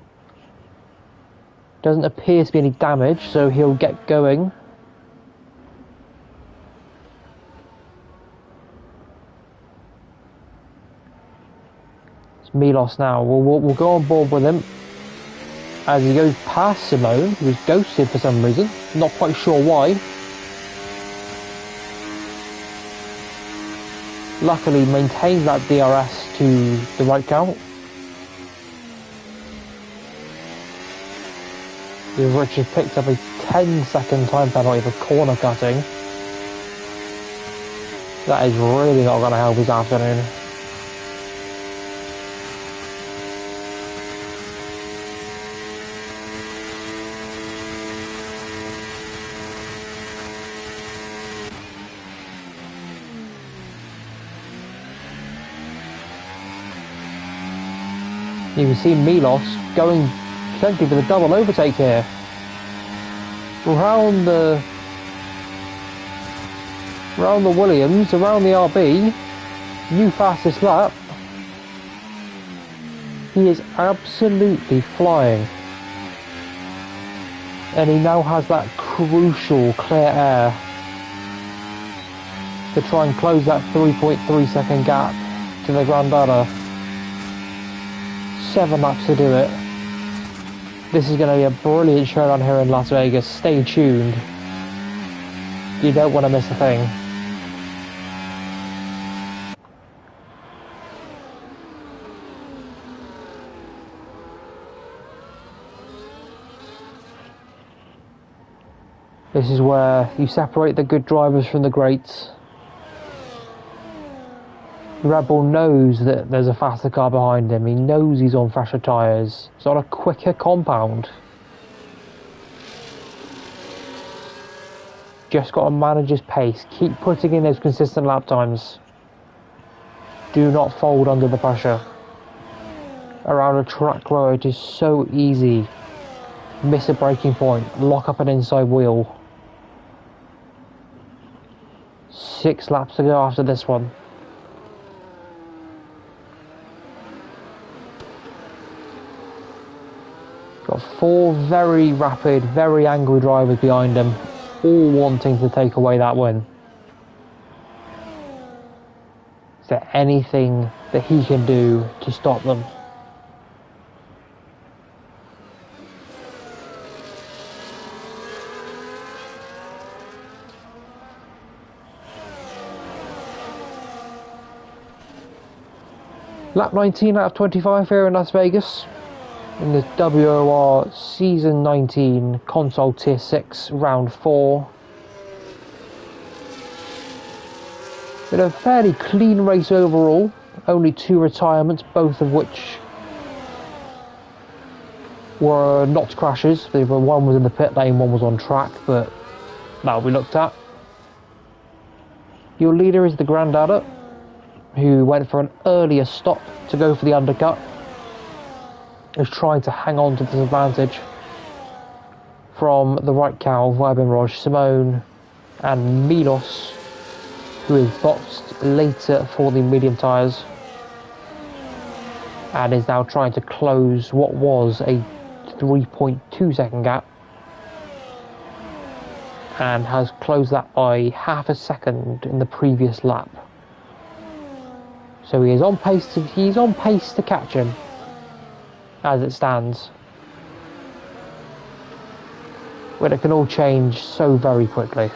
Doesn't appear to be any damage, so he'll get going. It's Milos now. We'll go on board with him as he goes past Simone, who was ghosted for some reason. Not quite sure why. Luckily maintains that DRS to the right count. Richard picked up a 10-second time penalty for corner cutting. That is really not going to help his afternoon. You can see Milos going potentially for the double overtake here. Around the Williams, around the RB, new fastest lap. He is absolutely flying. And he now has that crucial clear air to try and close that 3.3 second gap to the Grandada. 7 laps to do it. This is going to be a brilliant showdown here in Las Vegas. Stay tuned. You don't want to miss a thing. This is where you separate the good drivers from the greats. Red Bull knows that there's a faster car behind him. He knows he's on fresher tyres. It's on a quicker compound. Just got to manage his pace. Keep putting in those consistent lap times. Do not fold under the pressure. Around a track road, it is so easy. Miss a braking point. Lock up an inside wheel. 6 laps to go after this one. Got 4 very rapid, very angry drivers behind him, all wanting to take away that win. Is there anything that he can do to stop them? Lap 19 out of 25 here in Las Vegas. In the WOR Season 19 Console Tier 6 Round 4. Been a fairly clean race overall. Only 2 retirements, both of which were not crashes. One was in the pit lane, one was on track, but that'll be looked at. Your leader is the Grandadder, who went for an earlier stop to go for the undercut. Is trying to hang on to this advantage from the right cow, Weibenroj, Simone and Milos, who is boxed later for the medium tyres and is now trying to close what was a 3.2 second gap and has closed that by half a second in the previous lap. So he's on pace to catch him as it stands. But it can all change so very quickly.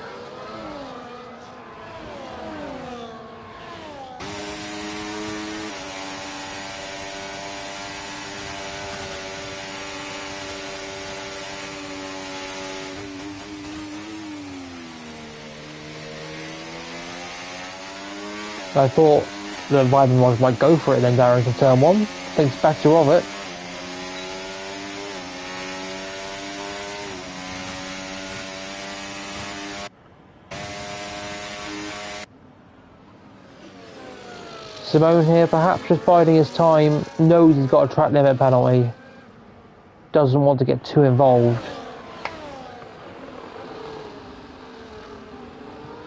I thought the Weibenroj might go for it then Darren in turn 1. Thinks better of it. Simone here perhaps just biding his time, knows he's got a track limit penalty, doesn't want to get too involved.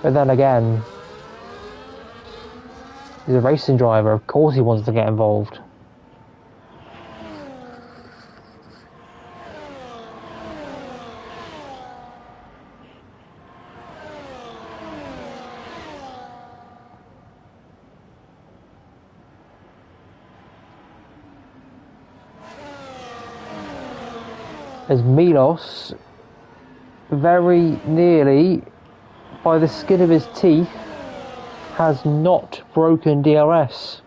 But then again, he's a racing driver, of course he wants to get involved. As Milos, very nearly, by the skin of his teeth, has not broken DRS.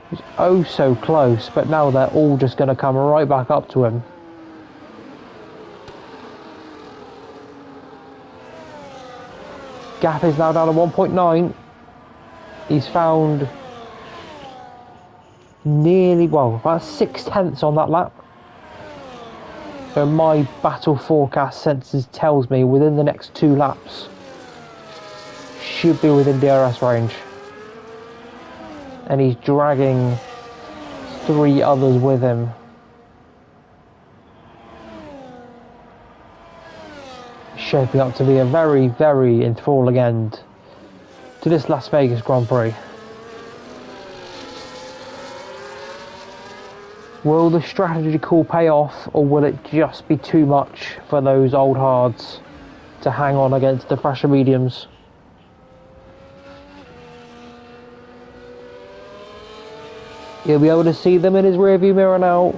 He's oh so close, but now they're all just going to come right back up to him. Gap is now down to 1.9. He's found nearly, well, about 6/10 on that lap. So my battle forecast senses tells me within the next 2 laps should be within DRS range. And he's dragging 3 others with him. Shaping up to be a very, very enthralling end to this Las Vegas Grand Prix. Will the strategy call pay off, or will it just be too much for those old hards to hang on against the fresher mediums? He'll be able to see them in his rearview mirror now,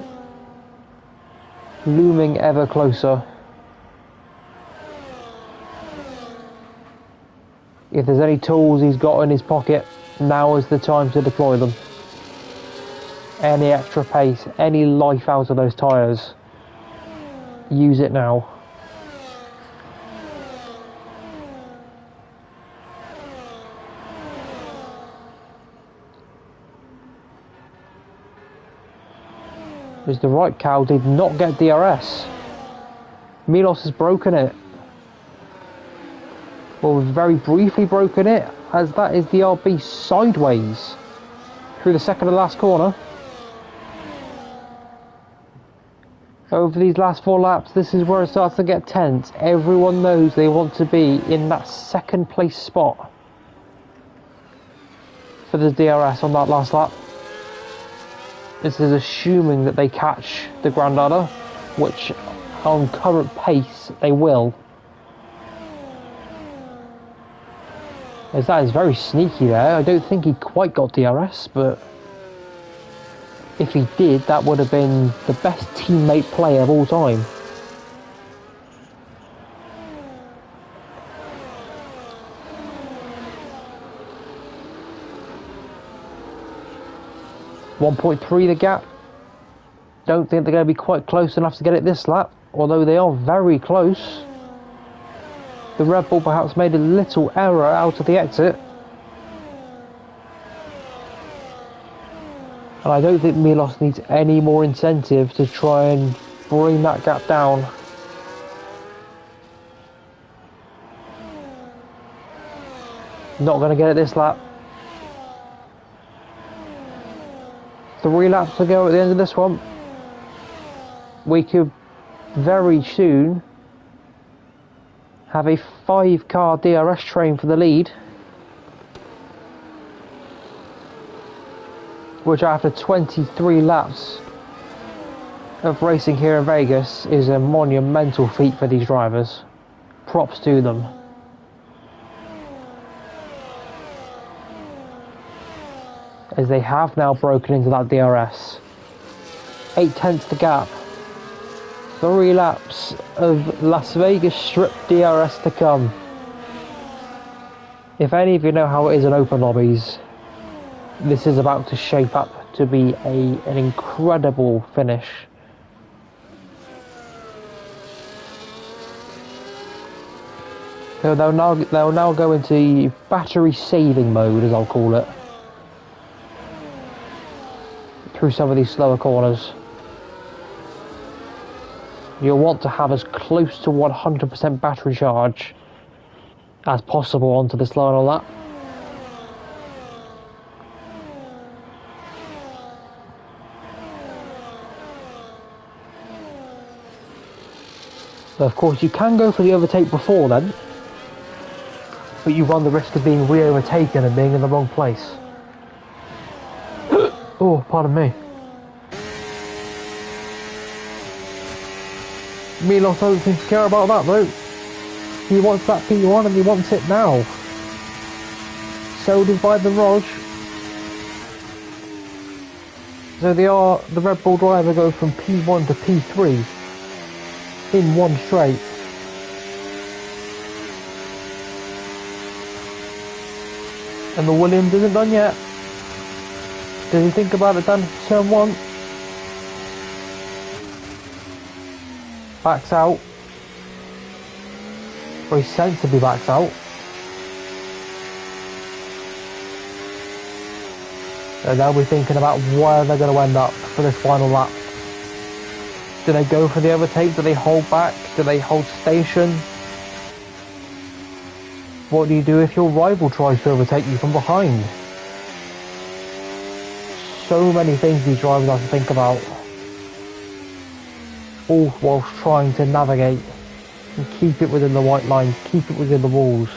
looming ever closer. If there's any tools he's got in his pocket, now is the time to deploy them. Any extra pace, any life out of those tyres use it now. Because the right cow did not get DRS. Milos has broken it. Well, very briefly broken it, as that is the RB sideways through the second to last corner. Over these last 4 laps, this is where it starts to get tense. Everyone knows they want to be in that second place spot for the DRS on that last lap. This is assuming that they catch the Grandadder, which on current pace they will. As that is very sneaky there. I don't think he quite got DRS, but if he did, that would have been the best teammate play of all time. .3 the gap. Don't think they're going to be quite close enough to get it this lap, although they are very close. The Red Bull perhaps made a little error out of the exit. And I don't think Milos needs any more incentive to try and bring that gap down. Not going to get it this lap. 3 laps to go at the end of this one. We could very soon have a 5-car DRS train for the lead, which after 23 laps of racing here in Vegas is a monumental feat for these drivers. Props to them. As they have now broken into that DRS. 8/10 the gap. 3 laps of Las Vegas Strip DRS to come. If any of you know how it is in open lobbies, this is about to shape up to be an incredible finish. So they'll now go into battery saving mode, as I'll call it, through some of these slower corners. You'll want to have as close to 100% battery charge as possible onto this final lap. So of course you can go for the overtake before then, but you run the risk of being re-overtaken and being in the wrong place. Oh, pardon me. Milos doesn't seem to care about that though. He wants that P1 and he wants it now. So does the Rog. So the Red Bull driver goes from P1 to P3 in one straight. And the Williams isn't done yet. Does he think about it done turn 1? Backs out. Very sensibly backs out. So they'll be thinking about where they're going to end up for this final lap. Do they go for the overtake? Do they hold back? Do they hold station? What do you do if your rival tries to overtake you from behind? So many things these drivers have to think about, all whilst trying to navigate and keep it within the white line, keep it within the walls.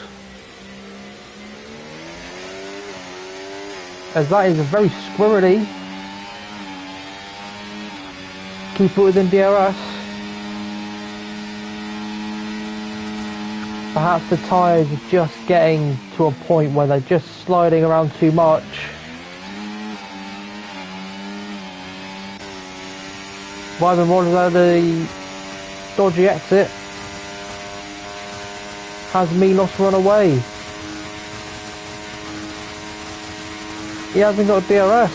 As that is very squirrely. Keep it within DRS. Perhaps the tyres are just getting to a point where they're just sliding around too much. Wyman Rogers out of the dodgy exit. Has Milos run away? He hasn't got DRS.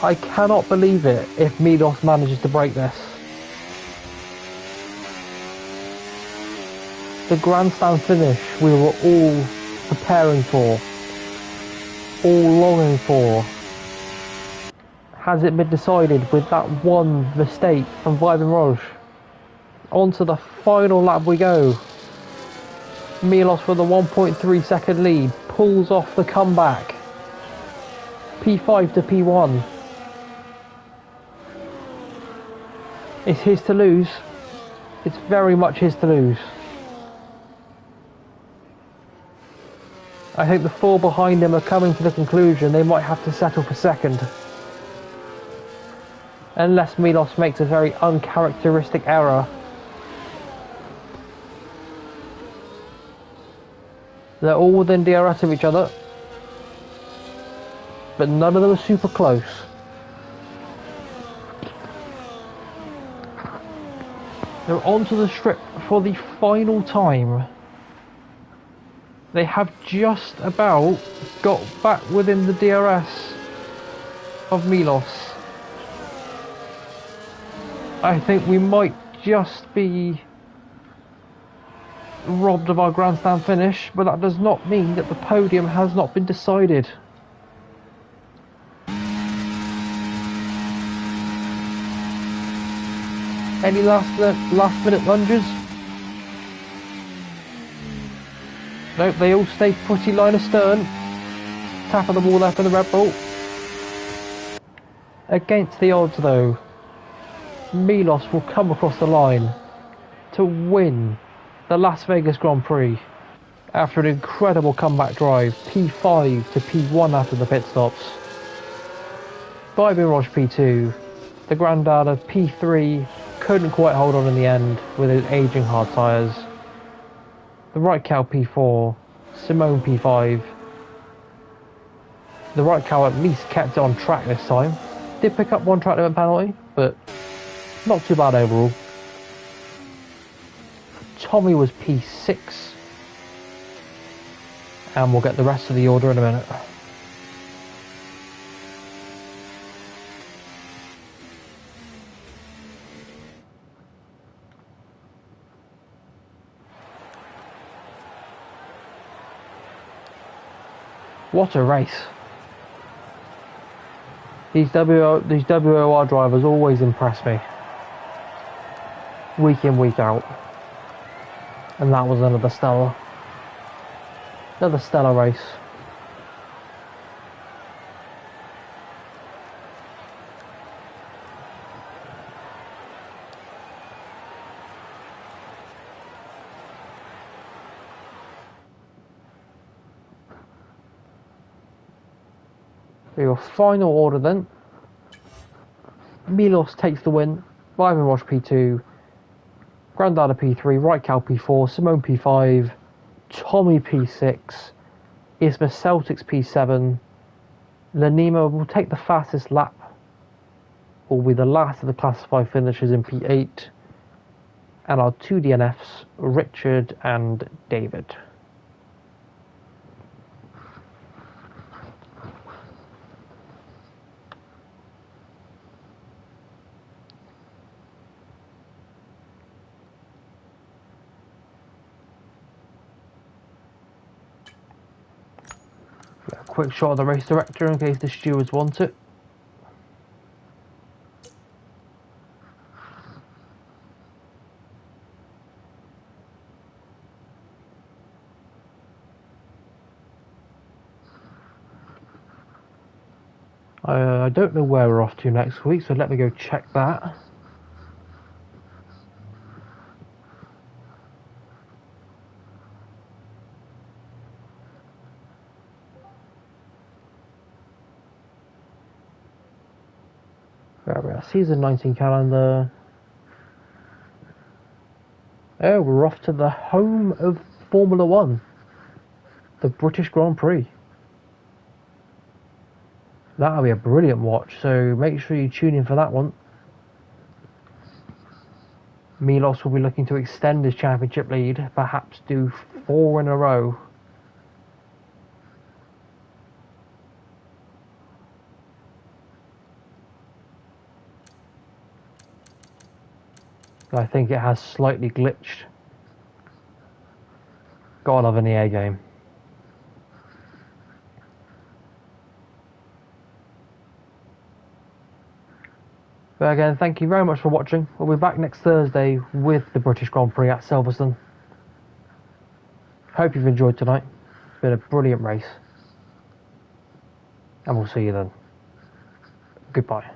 I cannot believe it if Milos manages to break this. The grandstand finish we were all preparing for, all longing for. Has it been decided with that one mistake from Vibin Roche? On to the final lap we go. Milos with a 1.3 second lead pulls off the comeback. P5 to P1. It's his to lose. It's very much his to lose. I think the four behind him are coming to the conclusion they might have to settle for second. Unless Milos makes a very uncharacteristic error. They're all within DRS of each other. But none of them are super close. They're onto the strip for the final time. They have just about got back within the DRS of Milos. I think we might just be robbed of our grandstand finish, but that does not mean that the podium has not been decided. Any last minute lunges? Nope, they all stay pretty line astern. Tap of the wall there for the Red Bull. Against the odds though, Milos will come across the line to win the Las Vegas Grand Prix after an incredible comeback drive. P5 to P1 after the pit stops. Vibin Roche P2, the granddad of P3 couldn't quite hold on in the end with his aging hard tyres. The right cow P4, Simone P5. The right cow at least kept it on track this time. Did pick up one track limit penalty, but not too bad overall. Tommy was P6. And we'll get the rest of the order in a minute. What a race. These WOR drivers always impress me. Week in, week out. And that was another stellar race. Your final order then. Milos takes the win. Vibin Roche P2. Grandada P3. Right Cow P4. Simone P5. Tommy P6. Isma Celtics P7. Lanima will take the fastest lap. Will be the last of the classified finishers in P8. And our two DNFs, Richard and David. A quick shot of the race director in case the stewards want it. I don't know where we're off to next week, so let me go check that. There we are, season 19 calendar. Oh, we're off to the home of Formula One, the British Grand Prix. That'll be a brilliant watch, so make sure you tune in for that one. Milos will be looking to extend his championship lead, perhaps do 4 in a row. I think it has slightly glitched. Gotta love an EA game. But again, thank you very much for watching. We'll be back next Thursday with the British Grand Prix at Silverstone. Hope you've enjoyed tonight. It's been a brilliant race. And we'll see you then. Goodbye.